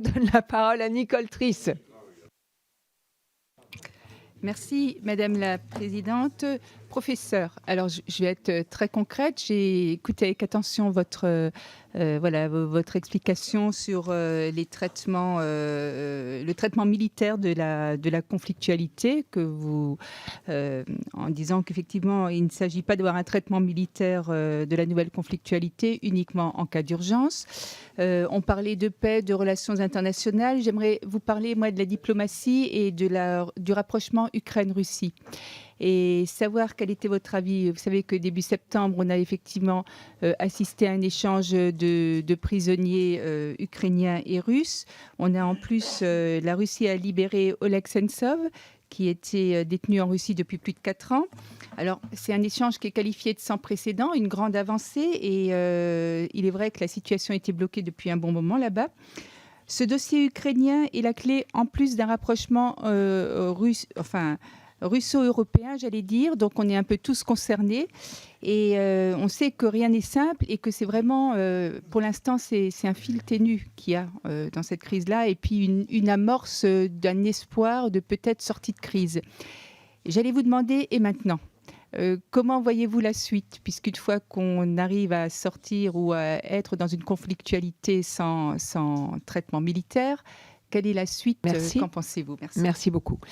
donne la parole à Nicole Trisse. Merci Madame la Présidente. Professeur, alors je vais être très concrète. J'ai écouté avec attention votre explication sur les traitements, le traitement militaire de la conflictualité en disant qu'effectivement il ne s'agit pas d'avoir un traitement militaire de la nouvelle conflictualité uniquement en cas d'urgence. On parlait de paix, de relations internationales. J'aimerais vous parler moi de la diplomatie et du rapprochement Ukraine-Russie. Et savoir quel était votre avis. Vous savez que début septembre, on a effectivement assisté à un échange de prisonniers ukrainiens et russes. On a en plus, la Russie a libéré Oleg Sentsov, qui était détenu en Russie depuis plus de 4 ans. Alors, c'est un échange qui est qualifié de sans précédent, une grande avancée, et il est vrai que la situation était bloquée depuis un bon moment là-bas. Ce dossier ukrainien est la clé, en plus d'un rapprochement russo-européen, j'allais dire. Donc, on est un peu tous concernés. Et on sait que rien n'est simple et que c'est vraiment, pour l'instant, c'est un fil ténu qu'il y a dans cette crise-là. Et puis, une amorce d'un espoir de peut-être sortie de crise. J'allais vous demander, et maintenant, comment voyez-vous la suite, puisqu'une fois qu'on arrive à sortir ou à être dans une conflictualité sans traitement militaire, quelle est la suite? Merci. Qu'en pensez-vous? Merci. Merci beaucoup.